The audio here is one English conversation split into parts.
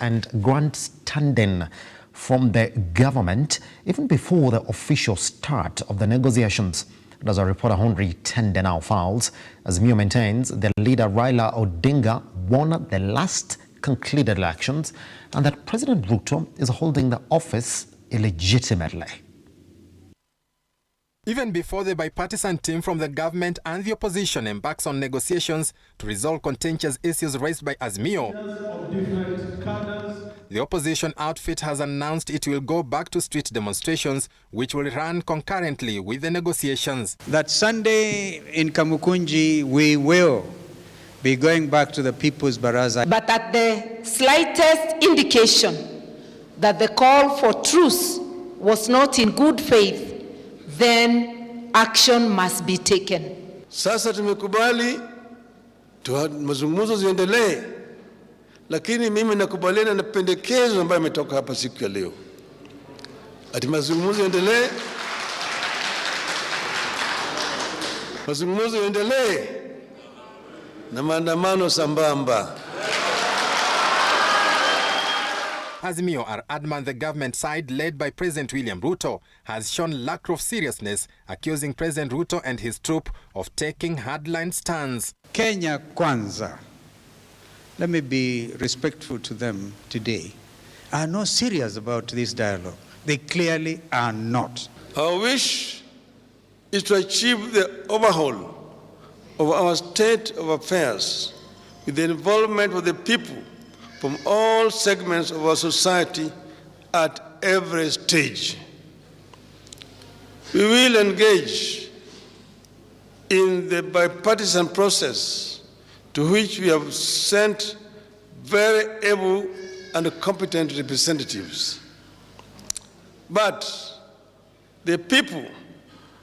and grandstanding from the government even before the official start of the negotiations. As our reporter Henry Tende now files, Azimio maintains the leader Raila Odinga won the last concluded elections and that President Ruto is holding the office illegitimately. Even before the bipartisan team from the government and the opposition embarks on negotiations to resolve contentious issues raised by Azimio, the opposition outfit has announced it will go back to street demonstrations, which will run concurrently with the negotiations. That Sunday in Kamukunji, we will be going back to the People's Baraza. But at the slightest indication that the call for truce was not in good faith, then action must be taken. Sasa tumekubali mazungumzo ziendelee, lakini mimi nakubaliana na pendekezo ambayo imetoka hapa siku ya leo. Ati mazungumzo yaendelee, mazungumzo yaendelee na maandamano sambamba. Azimio are adamant the government side, led by President William Ruto, has shown lack of seriousness, accusing President Ruto and his troop of taking hardline stands. Kenya Kwanza, let me be respectful to them today, are not serious about this dialogue. They clearly are not. Our wish is to achieve the overhaul of our state of affairs with the involvement of the people from all segments of our society at every stage. We will engage in the bipartisan process to which we have sent very able and competent representatives. But the people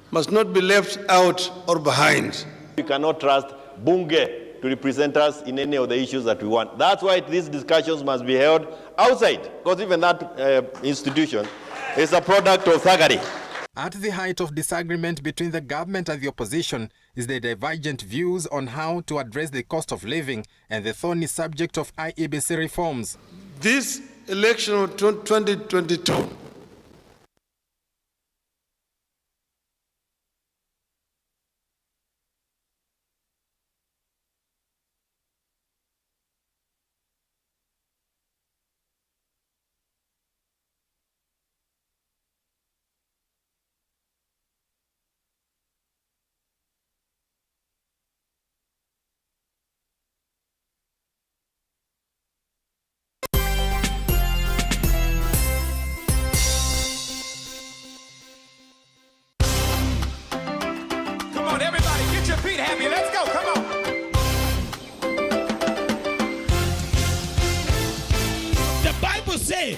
must not be left out or behind. We cannot trust Bunge to represent us in any of the issues that we want. That's why these discussions must be held outside, because even that institution is a product of thuggery. At the height of disagreement between the government and the opposition is the divergent views on how to address the cost of living and the thorny subject of IEBC reforms. This election of 2022 everybody, get your feet happy. Let's go. Come on. The Bible says,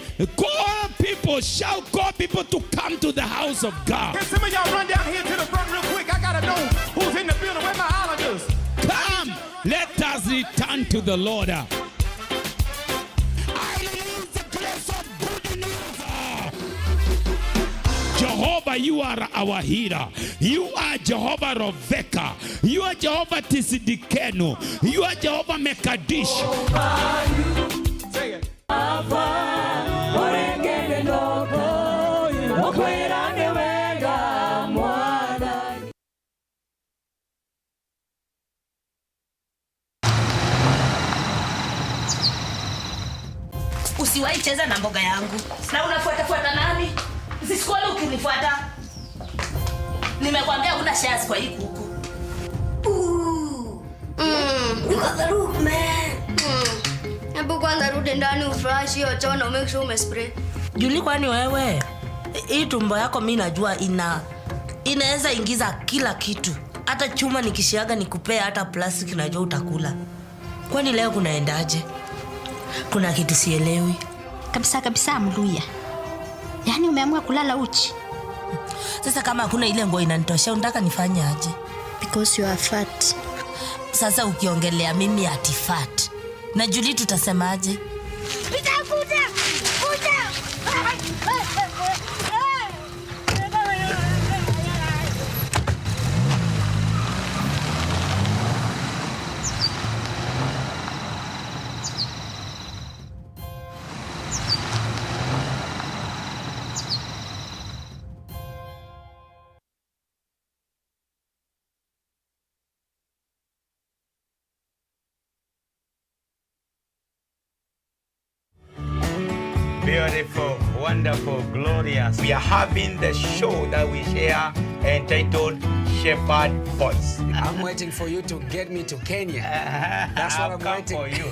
shall call people to come to the house of God. Can some of y'all run down here to the front real quick? I gotta know who's in the building. Where my islanders? Come, let us return to the Lord. Jehovah, you are our healer. You are Jehovah Roveka. You are Jehovah Tisidikenu. You are Jehovah Mekadish. Say it. Usiwahi cheza na mboga yangu. Na unafuata nani? Sikuoni ukinifuata. Nimekwambia una shares kwa hii kuku. Nikarume. Hebu kwanza rudi ndani ufresh hiyo choo na make sure umespray. Juli, kwani wewe hii tumbo yako mimi najua inaweza ingiza kila kitu. Hata chuma nikishiaga nikupea, hata plastic najua utakula. Kwani leo kunaendaje? Kuna kitu sielewi. Kabisa Mluya. Yaani umeamua kulala uchi. Sasa kama hakuna ile nguo inanitosha unataka nifanye aje? Because you are fat. Sasa ukiongelea mimi ati fat, na Julie tutasemaje? Kuja. Beautiful, wonderful, glorious. We are having the show that we share entitled Shepherd Voice. I'm waiting for you to get me to Kenya. That's what I'm waiting for you.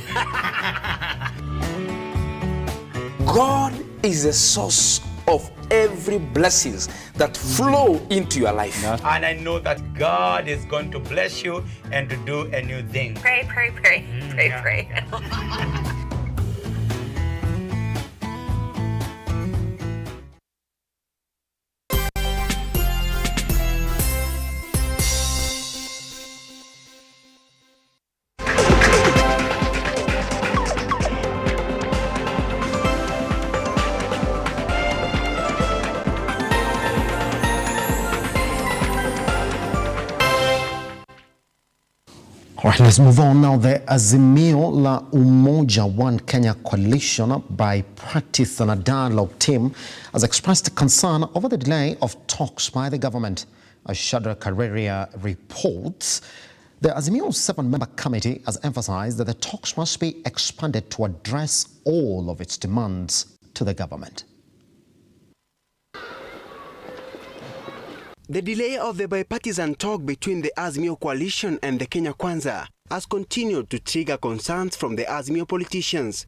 God is the source of every blessings that flow into your life. And I know that God is going to bless you and to do a new thing. Pray, pray, pray, pray, pray. All right, let's move on now. The Azimio la Umoja One Kenya coalition bipartisan dialogue team has expressed concern over the delay of talks by the government. As Shadrack Kareria reports, the Azimio 7-member committee has emphasized that the talks must be expanded to address all of its demands to the government. The delay of the bipartisan talk between the Azimio coalition and the Kenya Kwanza has continued to trigger concerns from the Azimio politicians.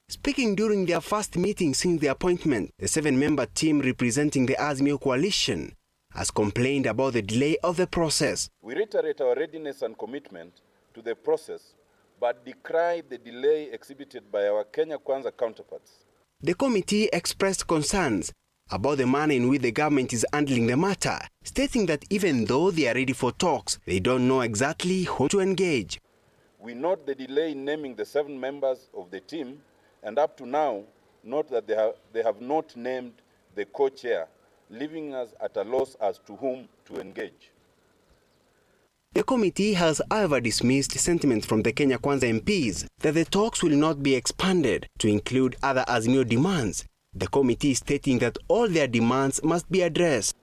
Speaking during their first meeting since the appointment, the 7-member team representing the Azimio coalition has complained about the delay of the process. We reiterate our readiness and commitment to the process, but decry the delay exhibited by our Kenya Kwanza counterparts. The committee expressed concerns about the manner in which the government is handling the matter, stating that even though they are ready for talks, they don't know exactly who to engage. We note the delay in naming the 7 members of the team, and up to now, note that they have not named the co-chair, leaving us at a loss as to whom to engage. The committee has however dismissed sentiment from the Kenya Kwanza MPs that the talks will not be expanded to include other Azimio demands, the committee is stating that all their demands must be addressed.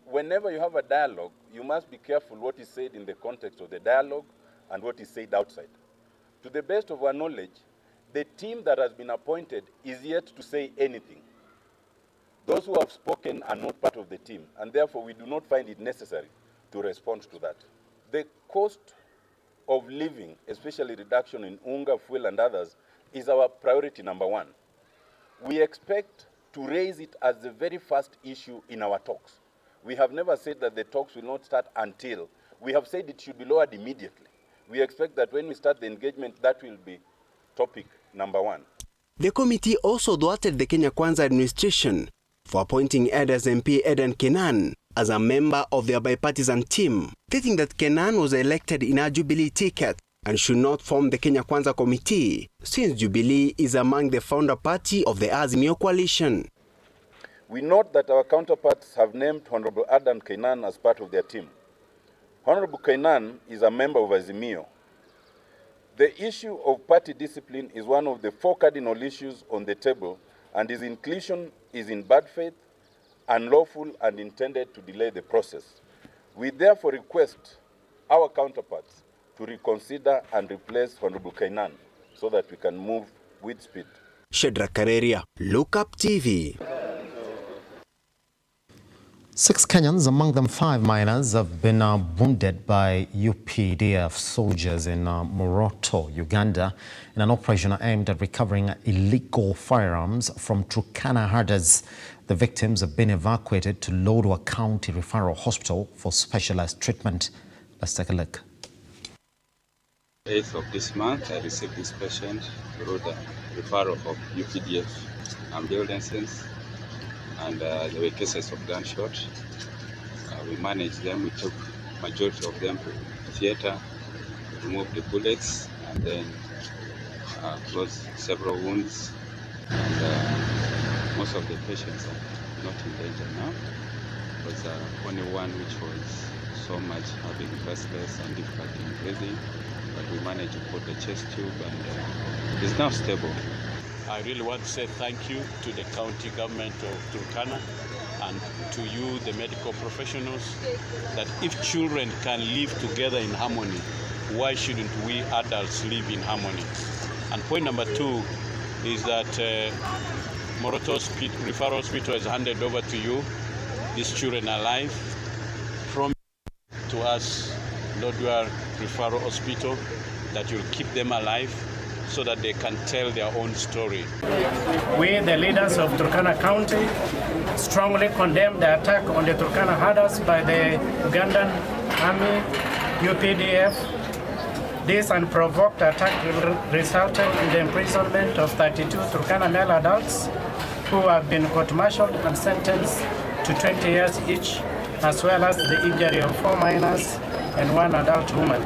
Whenever you have a dialogue, you must be careful what is said in the context of the dialogue and what is said outside. To the best of our knowledge, the team that has been appointed is yet to say anything. Those who have spoken are not part of the team, and therefore we do not find it necessary to respond to that. The cost of living, especially reduction in unga, fuel, and others, is our priority number 1. We expect to raise it as the very first issue in our talks. We have never said that the talks will not start until. We have said it should be lowered immediately. We expect that when we start the engagement, that will be topic number 1. The committee also thwarted the Kenya Kwanza administration for appointing Eda's MP Edan Kenan as a member of their bipartisan team, stating that Kenan was elected in a Jubilee ticket and should not form the Kenya Kwanza committee, since Jubilee is among the founder party of the Azimio coalition. We note that our counterparts have named Honorable Adam Kenan as part of their team. Honorable Kenan is a member of Azimio. The issue of party discipline is one of the 4 cardinal issues on the table, and his inclusion is in bad faith, unlawful, and intended to delay the process. We therefore request our counterparts to reconsider and replace Honorable Kenan so that we can move with speed. Shadrack Kareria, Lookuptv. 6 Kenyans, among them 5 minors, have been wounded by UPDF soldiers in Moroto, Uganda, in an operation aimed at recovering illegal firearms from Turkana herders. The victims have been evacuated to Lodwar County Referral Hospital for specialized treatment. Let's take a look. 8th of this month, I received this patient through the referral of UPDF ambulances, and there were cases of gunshot. We managed them. We took majority of them to theater, removed the bullets, and then closed several wounds. And most of the patients are not in danger now. There was only one which was so much having restless and difficulty in breathing, but we managed to put the chest tube and is now stable. I really want to say thank you to the county government of Turkana and to you, the medical professionals, that if children can live together in harmony, why shouldn't we adults live in harmony? And point number 2 is that Moroto Referral Hospital is handed over to you. These children are alive. From to us, Lodwar Referral Hospital, that you'll keep them alive so that they can tell their own story. We, the leaders of Turkana County, strongly condemn the attack on the Turkana herders by the Ugandan Army, UPDF. This unprovoked attack resulted in the imprisonment of 32 Turkana male adults who have been court-martialed and sentenced to 20 years each, as well as the injury of 4 minors and 1 adult woman.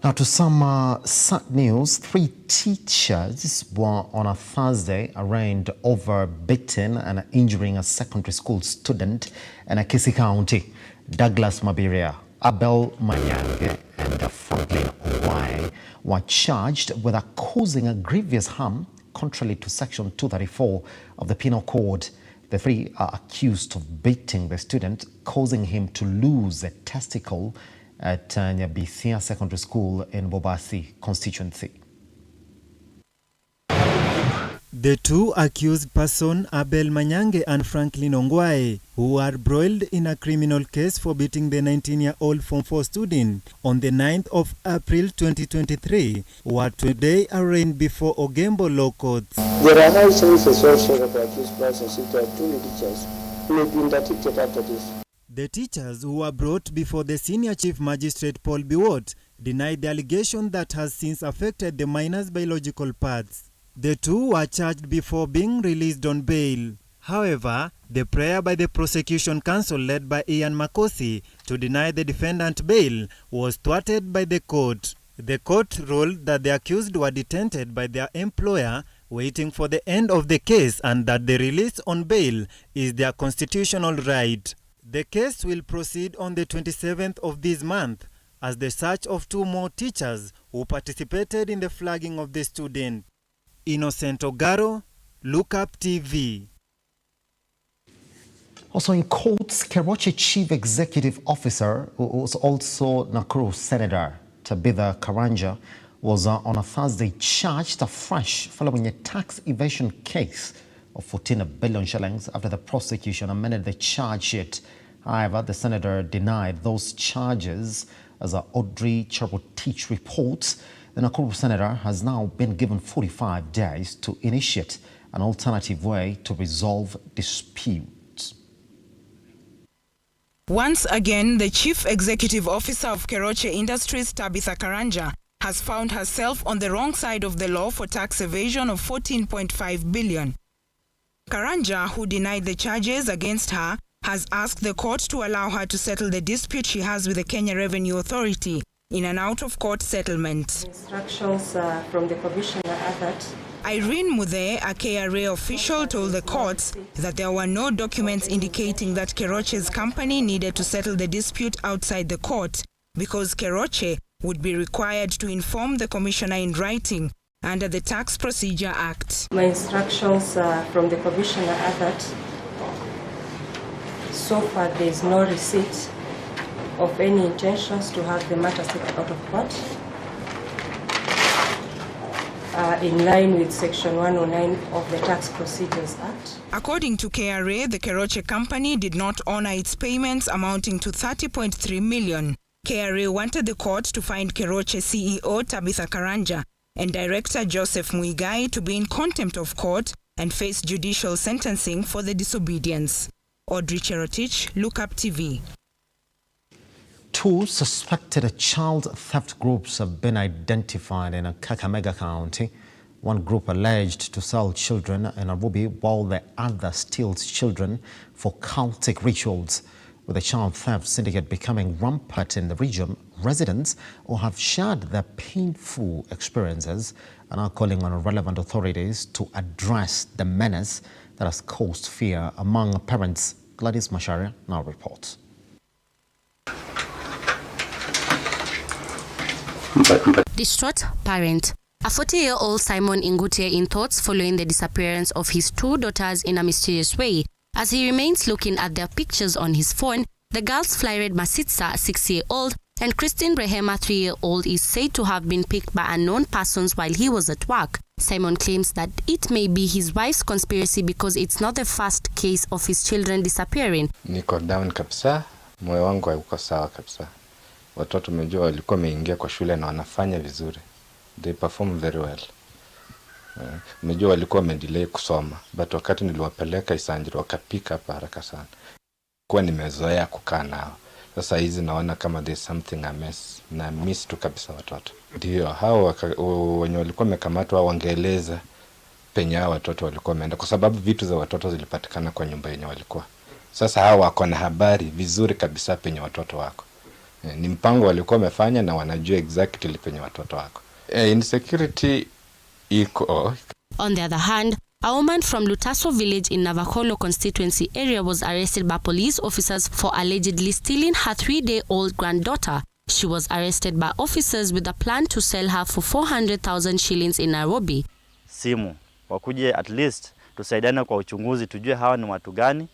Now to some sad news, 3 teachers were on a Thursday arraigned over beating and injuring a secondary school student in Akisi County. Douglas Mabiria, Abel Manyange and Franklin Owai were charged with causing a grievous harm contrary to Section 234 of the Penal Code. The 3 are accused of beating the student, causing him to lose a testicle at Nyabithia Secondary School in Bobasi constituency. The 2 accused persons, Abel Manyange and Franklin Ongwae, who are broiled in a criminal case for beating the 19-year-old Form 4 student on the 9th of April 2023, were today arraigned before Ogembo Law Courts. There are now services also of the accused persons if there are 2 teachers who may be interdicted after this. The teachers who were brought before the Senior Chief Magistrate Paul Biwott denied the allegation that has since affected the minors' biological parts. The 2 were charged before being released on bail. However, the prayer by the prosecution counsel led by Ian Makosi to deny the defendant bail was thwarted by the court. The court ruled that the accused were detained by their employer waiting for the end of the case and that the release on bail is their constitutional right. The case will proceed on the 27th of this month as the search of 2 more teachers who participated in the flagging of the student. Innocent Ogaro, Lookuptv. Also in courts, Keroche Chief Executive Officer, who was also Nakuru Senator Tabitha Karanja, was on a Thursday charged afresh following a tax evasion case of 14 billion shillings after the prosecution amended the charge sheet. However, the senator denied those charges as Audrey Cherotich reports. The Nakuru senator has now been given 45 days to initiate an alternative way to resolve disputes. Once again, the Chief Executive Officer of Keroche Industries, Tabitha Karanja, has found herself on the wrong side of the law for tax evasion of 14.5 billion. Karanja, who denied the charges against her, has asked the court to allow her to settle the dispute she has with the Kenya Revenue Authority in an out-of-court settlement. Instructions from the commissioner are that Irene Muthe, a KRA official, told the courts that there were no documents indicating that Keroche's company needed to settle the dispute outside the court because Keroche would be required to inform the commissioner in writing under the Tax Procedure Act. My instructions from the commissioner are that so far there is no receipt of any intentions to have the matter taken out of court in line with Section 109 of the Tax Procedures Act. According to KRA, the Keroche company did not honor its payments amounting to 30.3 million. KRA wanted the court to find Keroche CEO Tabitha Karanja and Director Joseph Muigai to be in contempt of court and face judicial sentencing for the disobedience. Audrey Cherotich, Lookuptv. 2 suspected child theft groups have been identified in Kakamega County. One group alleged to sell children in Nairobi while the other steals children for cultic rituals. With the child theft syndicate becoming rampant in the region, residents who have shared their painful experiences are now calling on relevant authorities to address the menace that has caused fear among parents. Gladys Macharia now reports. Distraught parent. A 40-year-old Simon Ingute in thoughts following the disappearance of his 2 daughters in a mysterious way. As he remains looking at their pictures on his phone, The girls Flyred Masitsa, 6-year-old, and Christine Rehema, 3-year-old, is said to have been picked by unknown persons while he was at work. Simon claims that it may be his wife's conspiracy because it's not the first case of his children disappearing. Niko down kabisa, moyo wangu hauko sawa kabisa. Watoto mejua walikuwa wameingia kwa shule na wanafanya vizuri. They perform very well. Mejua walikuwa wamedelay kusoma, but wakati niliwapeleka Isanjiro wakapika hapa haraka sana. Kwa nimezoea kukaa nao. Sasa hizi naona kama there's something amiss, na miss tu kabisa watoto. Ndio hao wenye walikuwa wamekamatwa wangeeleza penye hao watoto walikuwa wameenda, kwa sababu vitu za watoto zilipatikana kwa nyumba yenye walikuwa. Sasa hao wako na habari vizuri kabisa penye watoto wako. Ni mpango walikuwa wamefanya na wanajua exactly penye watoto wako. Insecurity iko. On the other hand, a woman from Lutaso village in Navakholo constituency area was arrested by police officers for allegedly stealing her 3-day-old granddaughter. She was arrested by officers with a plan to sell her for 400,000 shillings in Nairobi. Simu wakuje at least tusaidiane kwa uchunguzi, tujue hawa ni watu gani,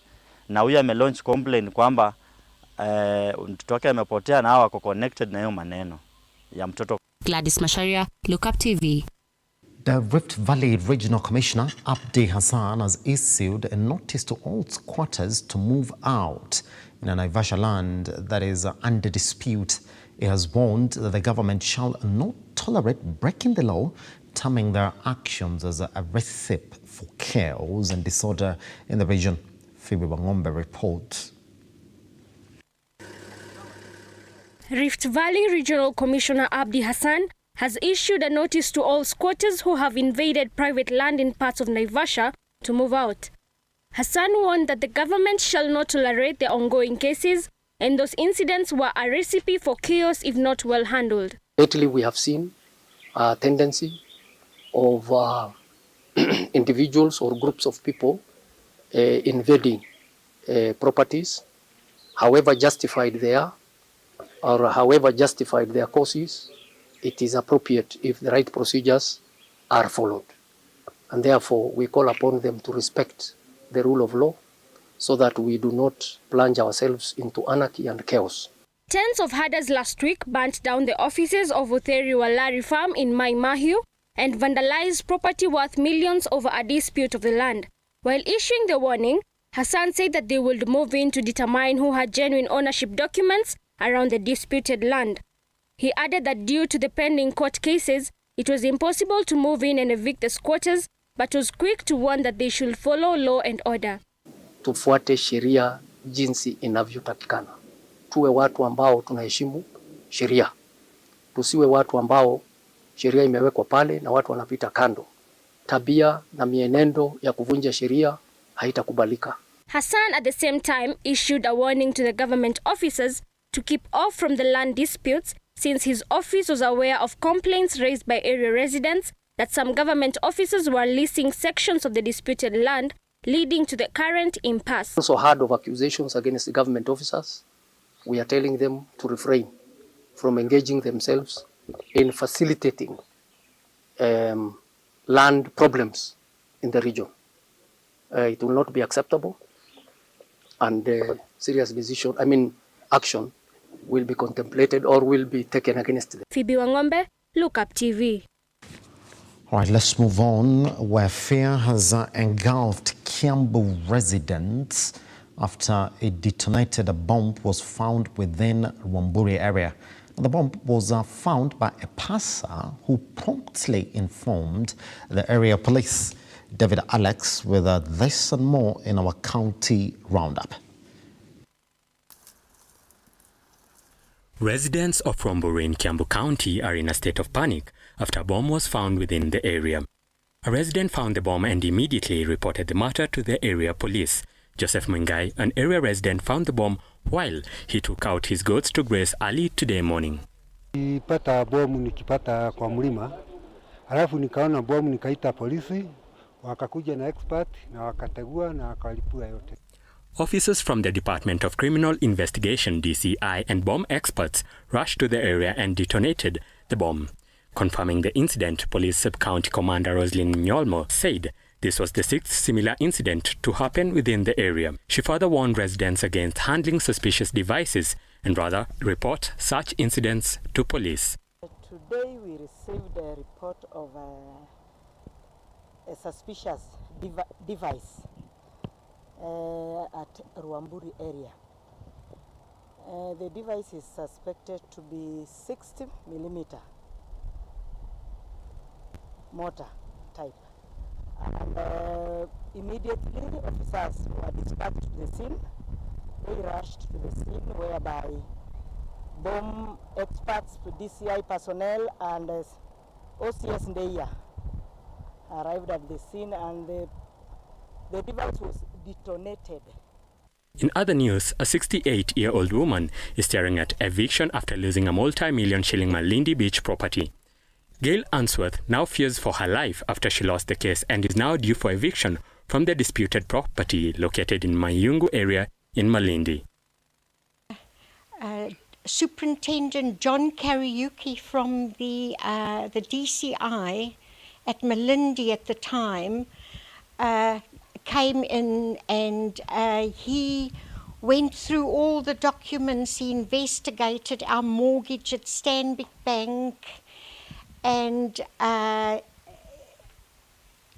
na huyu amelaunch complaint kwamba mtoto wake amepotea na hawa wako connected na hiyo maneno ya mtoto. Gladys Masharia, Lookuptv. The Rift Valley Regional Commissioner Abdi Hassan has issued a notice to all squatters to move out in a Naivasha land that is under dispute. He has warned that the government shall not tolerate breaking the law, terming their actions as a recipe for chaos and disorder in the region. Phoebe Wangombe reports. Rift Valley Regional Commissioner Abdi Hassan has issued a notice to all squatters who have invaded private land in parts of Naivasha to move out. Hassan warned that the government shall not tolerate the ongoing cases, and those incidents were a recipe for chaos if not well handled. Lately, we have seen a tendency of individuals or groups of people invading properties, however justified they are, or however justified their causes. It is appropriate if the right procedures are followed. And therefore, we call upon them to respect the rule of law so that we do not plunge ourselves into anarchy and chaos. Tens of herders last week burnt down the offices of Utheri Walari Farm in Mai Mahiu and vandalized property worth millions over a dispute of the land. While issuing the warning, Hassan said that they would move in to determine who had genuine ownership documents around the disputed land. He added that due to the pending court cases, it was impossible to move in and evict the squatters, but was quick to warn that they should follow law and order. Tufuate sheria jinsi inavyotakikana. Tuwe watu ambao tunaheshimu sheria. Tusiwe watu ambao sheria imewekwa pale na watu wanapita kando. Tabia na mienendo ya kuvunja sheria haitakubalika. Hassan at the same time issued a warning to the government officers to keep off from the land disputes, since his office was aware of complaints raised by area residents that some government officers were leasing sections of the disputed land, leading to the current impasse. Also heard of accusations against the government officers. We are telling them to refrain from engaging themselves in facilitating land problems in the region. It will not be acceptable, and serious action will be contemplated or will be taken against them. Phoebe Wangombe, Lookuptv. All right, let's move on, where fear has engulfed Kiambu residents after a detonated bomb was found within Rwamburi area. The bomb was found by a passer who promptly informed the area police. David Alex with this and more in our county roundup. Residents of Rwamburi in Kiambu County are in a state of panic after a bomb was found within the area. A resident found the bomb and immediately reported the matter to the area police. Joseph Mwengai, an area resident, found the bomb while he took out his goats to graze early today morning. Nilipata bomu nikipata kwa mlima, alafu nikaona bomu, nikaita polisi, wakakuja na expert na wakategua na wakalipua yote. Officers from the Department of Criminal Investigation (DCI) and bomb experts rushed to the area and detonated the bomb. Confirming the incident, Police Sub-County Commander Roslyn Nyolmo said This was the 6th similar incident to happen within the area. She further warned residents against handling suspicious devices and rather report such incidents to police. Today we received a report of a suspicious device at Ruamburi area. The device is suspected to be 60mm mortar type. And immediately officers were dispatched to the scene. They rushed to the scene whereby bomb experts, DCI personnel and OCS Ndeya arrived at the scene, and the device was detonated. In other news, a 68-year-old woman is staring at eviction after losing a multi-million shilling Malindi Beach property. Gail Answorth now fears for her life after she lost the case and is now due for eviction from the disputed property located in Mayungu area in Malindi. Superintendent John Kariuki from the DCI at Malindi at the time came in, and he went through all the documents. He investigated our mortgage at Stanbic Bank and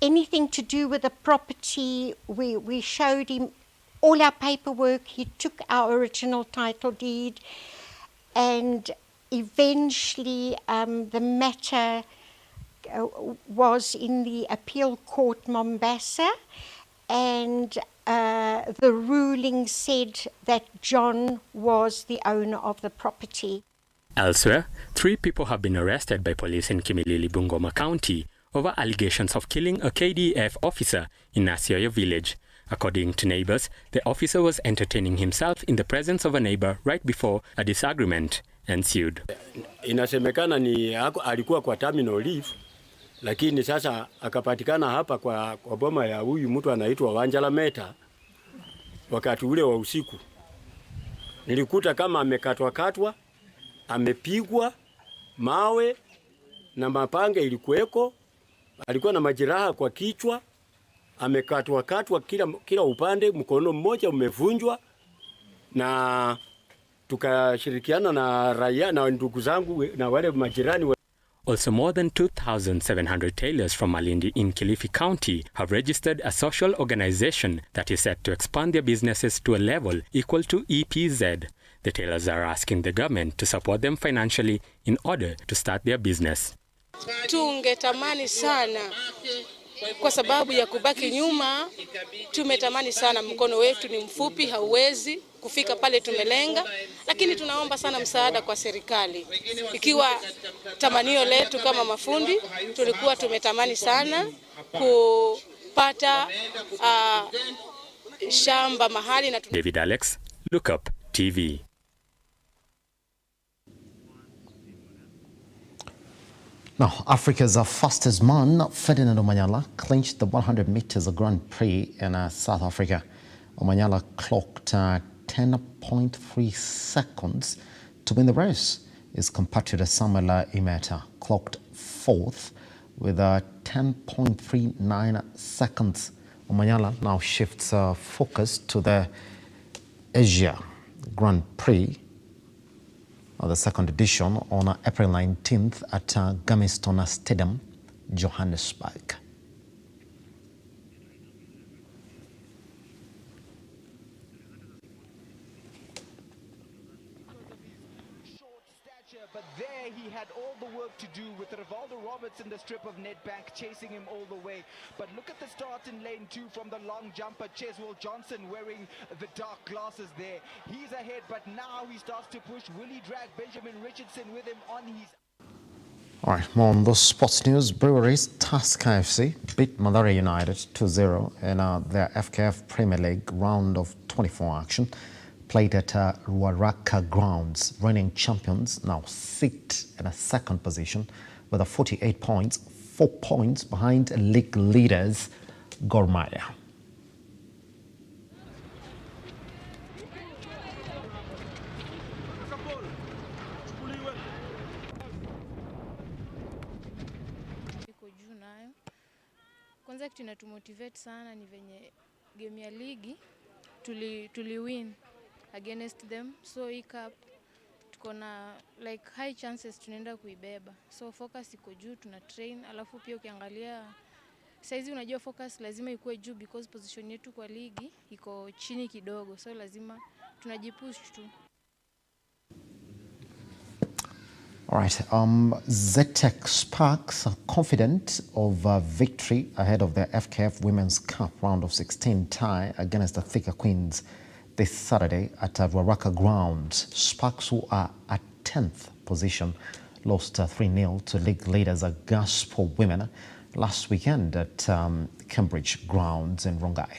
anything to do with the property. We showed him all our paperwork. He took our original title deed, and eventually the matter was in the appeal court Mombasa, and the ruling said that John was the owner of the property. Elsewhere, 3 people have been arrested by police in Kimilili, Bungoma County over allegations of killing a KDF officer in Nasioyo village. According to neighbors, the officer was entertaining himself in the presence of a neighbor right before a disagreement ensued. Inasemekana ni alikuwa kwa terminal leave, lakini sasa akapatikana hapa kwa boma ya huyu mtu anaitwa Wanjala Meta wakati ule wa usiku. Nilikuta kama amekatwa, amepigwa mawe na mapanga ilikuweko, alikuwa na majeraha kwa kichwa, amekatwa kila upande, mkono mmoja umevunjwa, na tukashirikiana na raia na ndugu zangu na wale majirani. Also, more than 2,700 tailors from Malindi in Kilifi County have registered a social organization that is set to expand their businesses to a level equal to EPZ. The tailors are asking the government to support them financially in order to start their business. Tungetamani sana kwa sababu ya kubaki nyuma, tumetamani sana, mkono wetu ni mfupi, hauwezi kufika pale tumelenga, lakini tunaomba sana msaada kwa serikali. Ikiwa tamanio letu kama mafundi, tulikuwa tumetamani sana kupata shamba mahali na David Alex, Lookuptv. Now, Africa's fastest man, Ferdinand Omanyala, clinched the 100 meters Grand Prix in South Africa. Omanyala clocked 10.3 seconds to win the race. His compatriot Samuel Imeta clocked 4th with 10.39 seconds. Omanyala now shifts focus to the Asia Grand Prix, the second edition, on April 19th at Gamiston Stadium, Johannesburg. But there he had all the work to do with Rivaldo Roberts in the strip of net bank chasing him all the way. But look at the start in lane 2 from the long jumper, Cheswell Johnson wearing the dark glasses there. He's ahead, but now he starts to push. Will he drag Benjamin Richardson with him on his... All right, more on the sports news. Breweries Tusker FC beat Mathare United 2-0 in their FKF Premier League round of 24 action. Played at Ruaraka grounds. Reigning champions now sit in a second position with 48 points, 4 points behind league leaders Gor Mahia. Kwanza kitu inatumotivate sana ni venye game ya ligi tuli win against them, so hii cup tuko na like high chances tunaenda kuibeba, so focus iko juu, tuna train. Alafu pia ukiangalia saizi unajua focus lazima ikuwe juu because position yetu kwa ligi iko chini kidogo, so lazima tunajipush tu. All right, Zetech Sparks are confident of victory ahead of their FKF Women's Cup round of 16 tie against the Thika Queens this Saturday at Ruaraka Grounds. Sparks, who are at 10th position, lost 3-0 to league leaders Gospel Women last weekend at Cambridge Grounds in Rongai.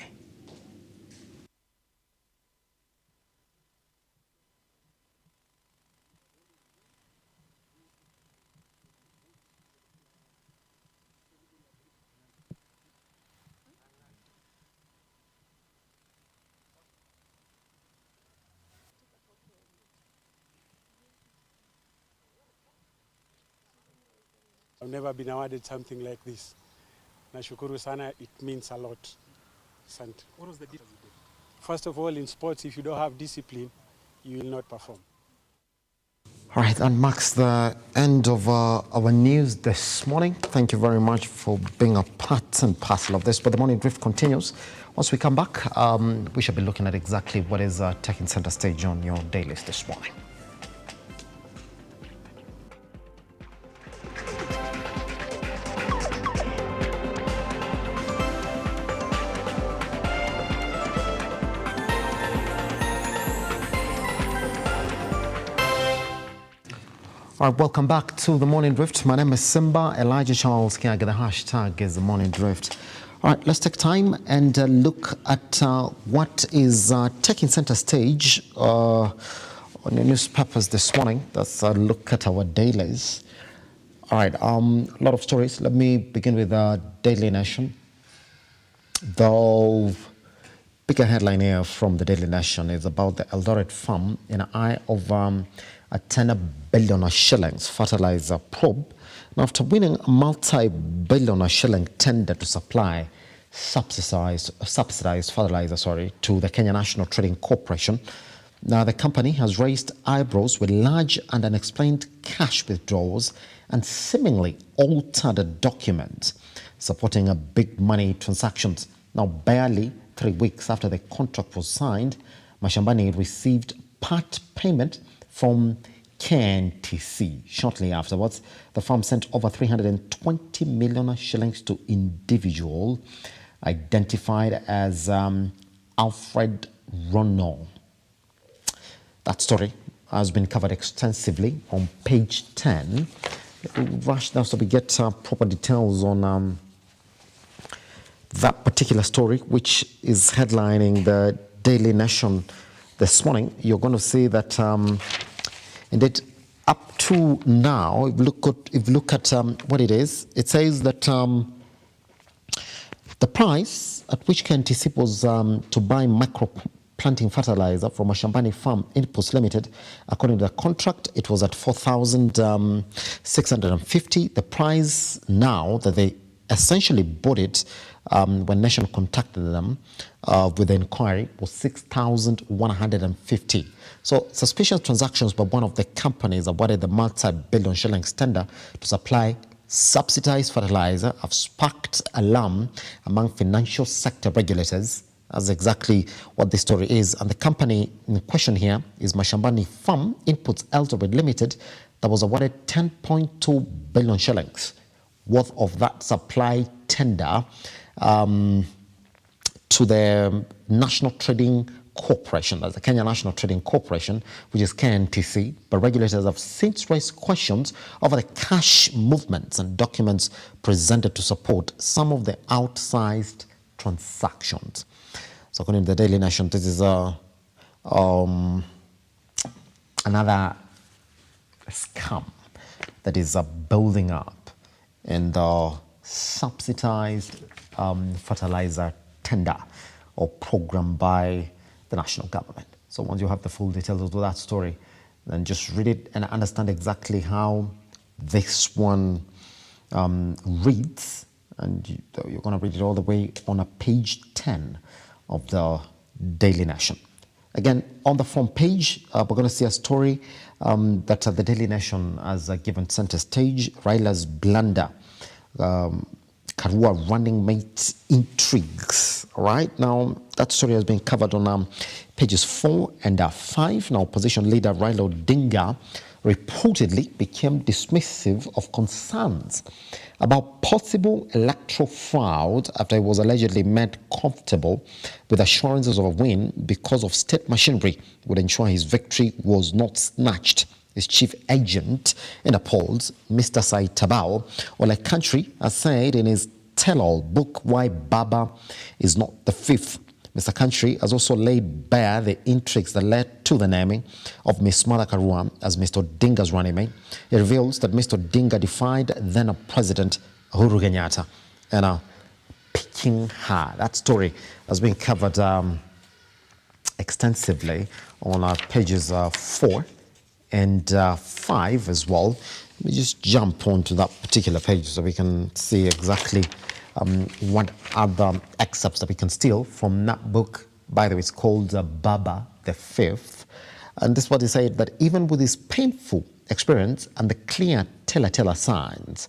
I've never been awarded something like this. Nashukuru sana, it means a lot. Asante. What was the difference? First of all, in sports, if you don't have discipline, you will not perform. All right, that marks the end of our news this morning. Thank you very much for being a part and parcel of this. But the morning drift continues. Once we come back, we shall be looking at exactly what is taking center stage on your day list this morning. All right, welcome back to the Morning Drift. My name is Simba Elijah Charles Kiage. The hashtag is the Morning Drift. All right, let's take time and look at what is taking center stage on the newspapers this morning. Let's look at our dailies. All right, a lot of stories. Let me begin with Daily Nation. The bigger headline here from the Daily Nation is about the Eldoret farm in an eye of a 10 billion shillings fertilizer probe. Now, after winning a multi-billion shilling tender to supply subsidized fertilizer to the Kenya National Trading Corporation, now the company has raised eyebrows with large and unexplained cash withdrawals and seemingly altered documents supporting a big money transactions. Now, barely 3 weeks after the contract was signed, Mashambani received part payment from KNTC. Shortly afterwards, the firm sent over 320 million shillings to individual identified as Alfred Rono. That story has been covered extensively on page 10. Rush now so we get proper details on that particular story, which is headlining the Daily Nation this morning. You're going to see that indeed up to now, if you look at what it is, it says that the price at which KNTC was to buy micro-planting fertilizer from Mashambani Farm Inputs Limited, according to the contract, it was at 4,650. The price now that they essentially bought it when Nation contacted them with the inquiry was 6,150. So suspicious transactions by one of the companies awarded the multi-billion shillings tender to supply subsidized fertilizer have sparked alarm among financial sector regulators. That's exactly what this story is. And the company in question here is Mashambani Farm Inputs Eldoret Limited that was awarded 10.2 billion shillings worth of that supply tender to the National Trading Corporation, that's the Kenya National Trading Corporation, which is KNTC. But regulators have since raised questions over the cash movements and documents presented to support some of the outsized transactions. So according to the Daily Nation, this is another scam that is building up in the subsidized fertilizer tender or program by the national government. So once you have the full details of that story, then just read it and understand exactly how this one reads and you're going to read it all the way on page 10 of the Daily Nation. Again, on the front page, we're going to see a story that the Daily Nation has given center stage. Raila's blunder, Karua running mate intrigues. All right, now that story has been covered on pages 4 and 5. Now, opposition leader Raila Odinga reportedly became dismissive of concerns about possible electoral fraud after he was allegedly made comfortable with assurances of a win because of state machinery would ensure his victory was not snatched. His chief agent in the polls, Mr. Said Tabao, Ole Country, has said in his tell-all book, Why Baba is Not the Fifth. Mr. Country has also laid bare the intrigues that led to the naming of Ms. Martha Karua as Mr. Odinga's running mate. He reveals that Mr. Odinga defied then President Uhuru Kenyatta and picking her. That story has been covered extensively on pages 4 and 5 as well. Let me just jump onto that particular page so we can see exactly what other excerpts that we can steal from that book. By the way, it's called Baba the Fifth. And this is what he said, that even with his painful experience and the clear telltale signs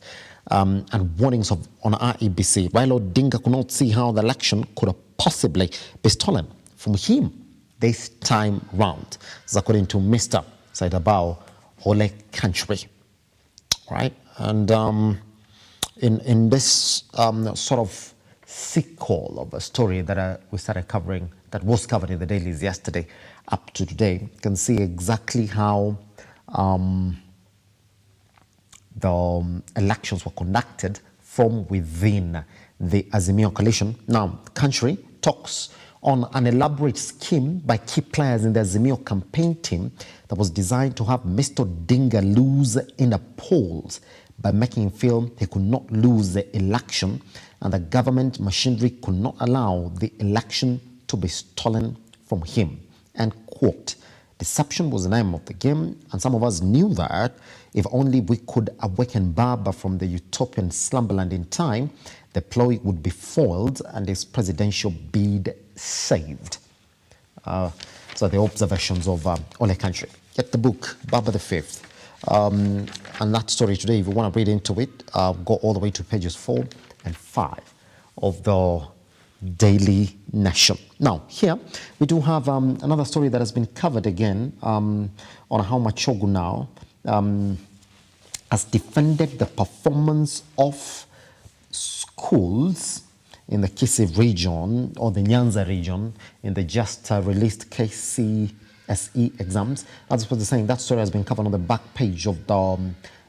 and warnings on IEBC, Raila Odinga could not see how the election could have possibly be stolen from him this time round. This is according to Mr. Saidabao Ole Country. Right? And in this sort of sequel of a story that we started covering, that was covered in the dailies yesterday up to today, you can see exactly how the elections were conducted from within the Azimio coalition. Now, Country talks on an elaborate scheme by key players in the Azimio campaign team that was designed to have Mr. Odinga lose in the polls by making him feel he could not lose the election and the government machinery could not allow the election to be stolen from him. End quote. Deception was the name of the game, and some of us knew that if only we could awaken Baba from the utopian slumberland in time, the ploy would be foiled and his presidential bid saved. So the observations of Ole Country. Get the book, Baba the Fifth. And that story today, if you want to read into it, go all the way to pages 4 and 5 of the Daily Nation. Now, here we do have another story that has been covered again on how Machogu now has defended the performance of schools in the Kisii region or the Nyanza region in the just released KCSE exams. As was saying, that story has been covered on the back page of the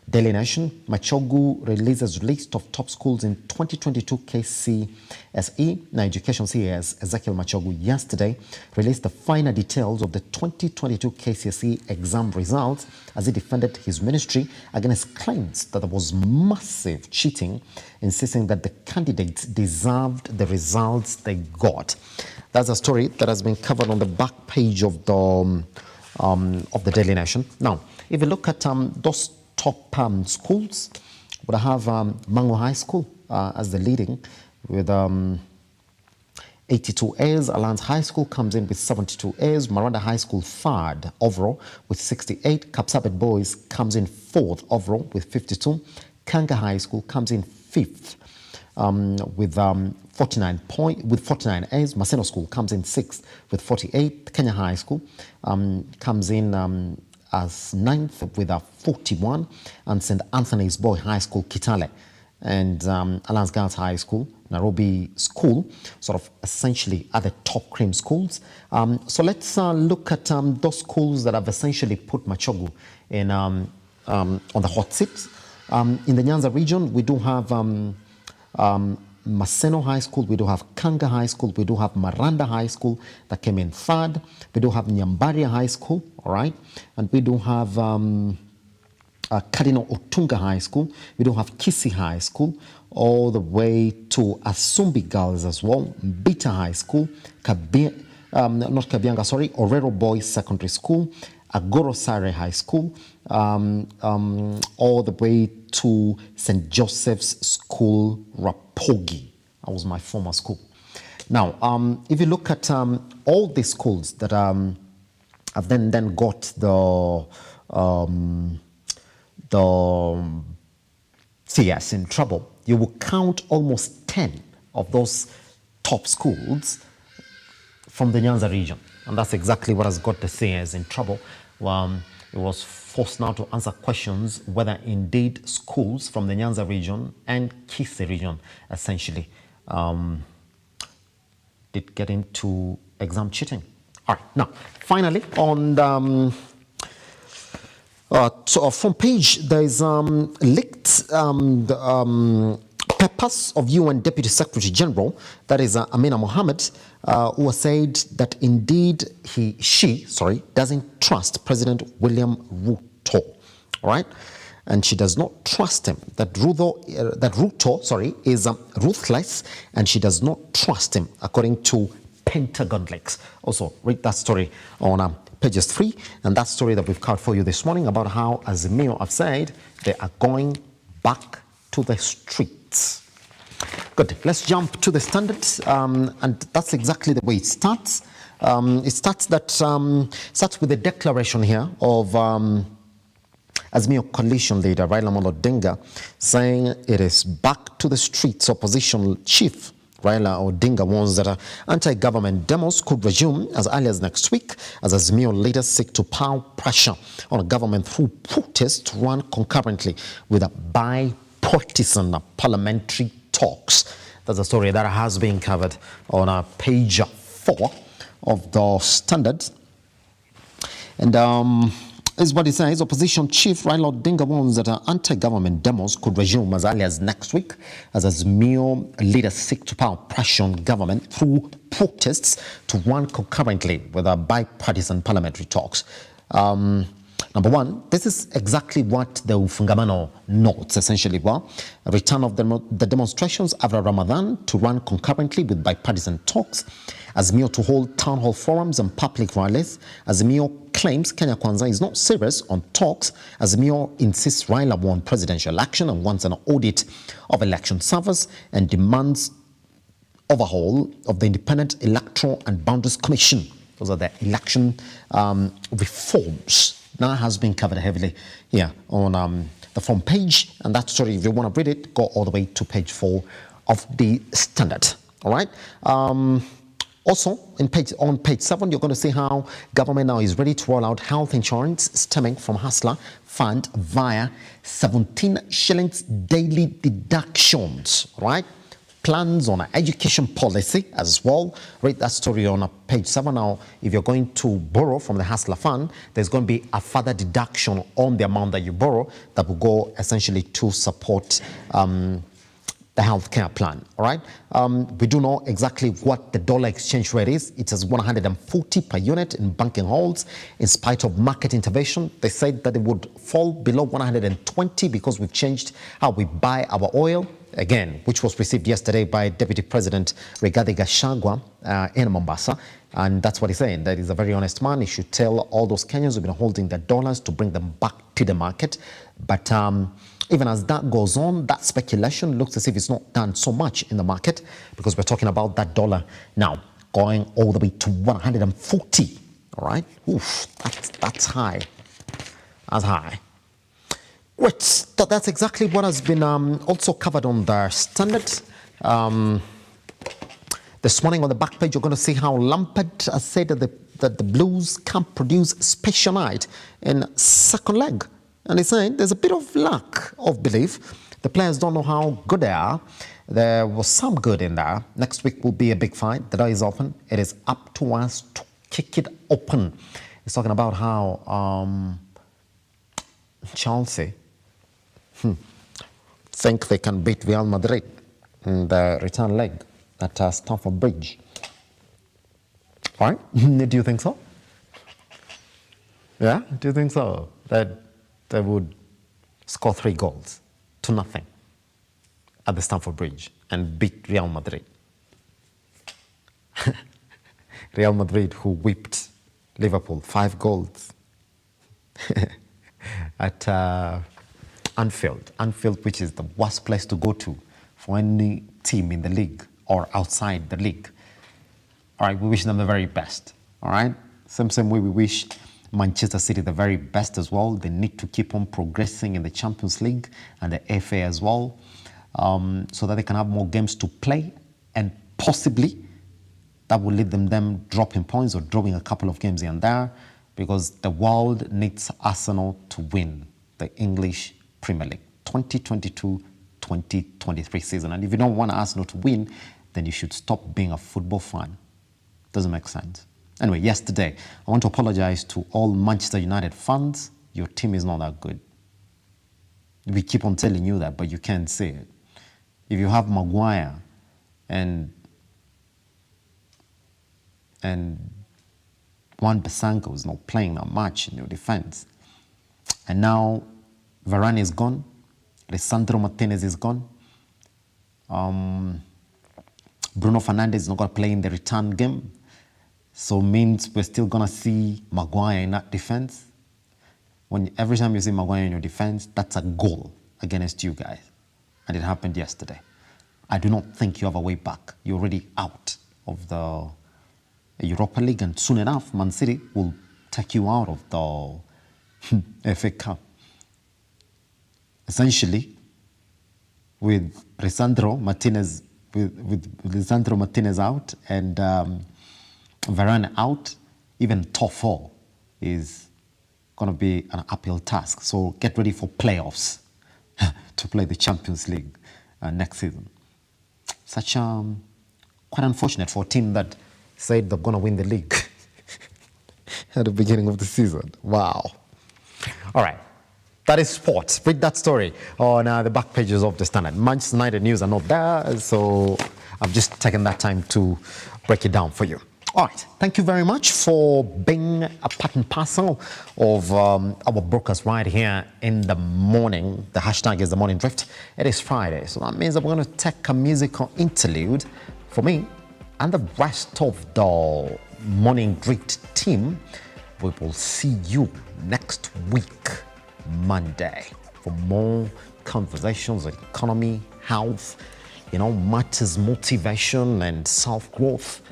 Daily Nation. Machogu releases list of top schools in 2022 KCSE. Now, Education CS Ezekiel Machogu yesterday released the final details of the 2022 KCSE exam results as he defended his ministry against claims that there was massive cheating, insisting that the candidates deserved the results they got. That's a story that has been covered on the back page of the Daily Nation. Now, if you look at those top schools, would have Mango High School as the leading with 82 A's. Alliance High School comes in with 72 A's. Maranda High School third overall with 68. Kapsabet Boys comes in fourth overall with 52. Kanga High School comes in fifth with 49 A's. Maseno School comes in sixth with 48. Kenya High School comes in as ninth with 41, and St. Anthony's Boy High School, Kitale, and Alliance Girls High School, Nairobi School, sort of essentially are the top cream schools. So let's look at those schools that have essentially put Machogu in on the hot seat. In the Nyanza region, we do have Maseno High School, we do have Kanga High School, we do have Maranda High School that came in third, we do have Nyambaria High School, all right, and we do have Cardinal Otunga High School, we do have Kisii High School, all the way to Asumbi Girls as well, Mbita High School, Orero Boys Secondary School, Agoro Sare High School, all the way to St. Joseph's School, Rapogi. That was my former school. Now, if you look at all the schools that have then got the CS in trouble, you will count almost 10 of those top schools from the Nyanza region. And that's exactly what has got the CS in trouble. It was forced now to answer questions whether indeed schools from the Nyanza region and Kisii region essentially did get into exam cheating. All right, now, finally, on so from page, there is leaked papers of UN Deputy Secretary General, that is Amina Mohammed, who has said that indeed she doesn't trust President William Ruto, all right? And she does not trust him, that Ruto is ruthless, and she does not trust him, according to Pentagon leaks. Also, read that story on pages 3, and that story that we've covered for you this morning about how Azimio have said they are going back to the streets. Good, let's jump to the Standard, and that's exactly the way it starts. It starts with a declaration here of Azimio coalition leader Raila Amolo Odinga saying it is back to the streets. Opposition chief Raila Odinga warns that anti-government demos could resume as early as next week as Azimio leaders seek to pile pressure on a government through protests to run concurrently with a bipartisan parliamentary talks. That's a story that has been covered on page 4 of the Standard. And is what it says. Opposition chief Raila Odinga warns that anti-government demos could resume as early as next week as Azimio leaders seek to pile pressure on government through protests to run concurrently with bipartisan parliamentary talks. Number one, this is exactly what the Ufungamano notes, essentially. A return of the demonstrations after Ramadan to run concurrently with bipartisan talks. Azimio to hold town hall forums and public rallies. Azimio claims Kenya Kwanza is not serious on talks. Azimio insists Raila won presidential election and wants an audit of election servers and demands overhaul of the Independent Electoral and Boundaries Commission. Those are the election reforms. Now has been covered heavily here on the front page, and that story, if you want to read it, go all the way to page 4 of the Standard. All right. Also, on page 7, you're going to see how government now is ready to roll out health insurance stemming from Hustler Fund via 17 shillings daily deductions. Right. Plans on education policy as well. Read that story on page 7. Now, if you're going to borrow from the Hustler Fund, there's going to be a further deduction on the amount that you borrow that will go essentially to support the healthcare plan. All right. We do know exactly what the dollar exchange rate is. It is 140 per unit in banking halls. In spite of market intervention, they said that it would fall below 120 because we've changed how we buy our oil. Again, which was received yesterday by Deputy President Rigathi Gachagua in Mombasa. And that's what he's saying, that he's a very honest man. He should tell all those Kenyans who've been holding their dollars to bring them back to the market. But even as that goes on, that speculation looks as if it's not done so much in the market, because we're talking about that dollar now going all the way to 140. All right? Oof, that's high. That's high. Right, that's exactly what has been also covered on the Standard. This morning on the back page, you're going to see how Lampard has said that the Blues can't produce special night in second leg. And he's saying there's a bit of lack of belief. The players don't know how good they are. There was some good in there. Next week will be a big fight. The door is open. It is up to us to kick it open. He's talking about how Chelsea think they can beat Real Madrid in the return leg at Stamford Bridge. All right? Do you think so? Yeah? Do you think so? That they would score 3 goals to nothing at the Stamford Bridge and beat Real Madrid? Real Madrid, who whipped Liverpool 5 goals at Anfield. Anfield, which is the worst place to go to for any team in the league or outside the league. All right, we wish them the very best. All right, same way we wish Manchester City the very best as well. They need to keep on progressing in the Champions League and the FA as well, so that they can have more games to play, and possibly that will lead them dropping points or drawing a couple of games here and there, because the world needs Arsenal to win the English Premier League 2022-2023 season. And if you don't want Arsenal to win, then you should stop being a football fan. Doesn't make sense. Anyway, yesterday, I want to apologize to all Manchester United fans. Your team is not that good. We keep on telling you that, but you can't say it. If you have Maguire and Wan-Bissaka is not playing that much in your defense, and now Varane is gone, Lisandro Martinez is gone, Bruno Fernandes is not going to play in the return game, so means we're still going to see Maguire in that defense. Every time you see Maguire in your defense, that's a goal against you guys. And it happened yesterday. I do not think you have a way back. You're already out of the Europa League, and soon enough, Man City will take you out of the FA Cup. Essentially, with Lisandro Martinez out and Varane out, even top four is going to be an uphill task. So get ready for playoffs to play the Champions League next season. Quite unfortunate for a team that said they're going to win the league at the beginning of the season. Wow. All right. That is sports. Read that story on the back pages of the Standard. Manchester United news are not there, so I've just taken that time to break it down for you. All right. Thank you very much for being a part and parcel of our broadcast right here in the morning. The hashtag is The Morning Drift. It is Friday, so that means that we're going to take a musical interlude for me and the rest of the Morning Drift team. We will see you next week, Monday, for more conversations on economy, health, matters, motivation, and self-growth.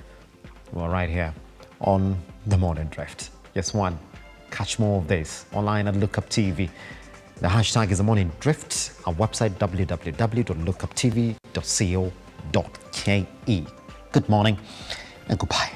We're right here on The Morning Drift. Yes, one. Catch more of this online at Lookuptv. The hashtag is The Morning Drift. Our website, www.lookuptv.co.ke. Good morning and goodbye.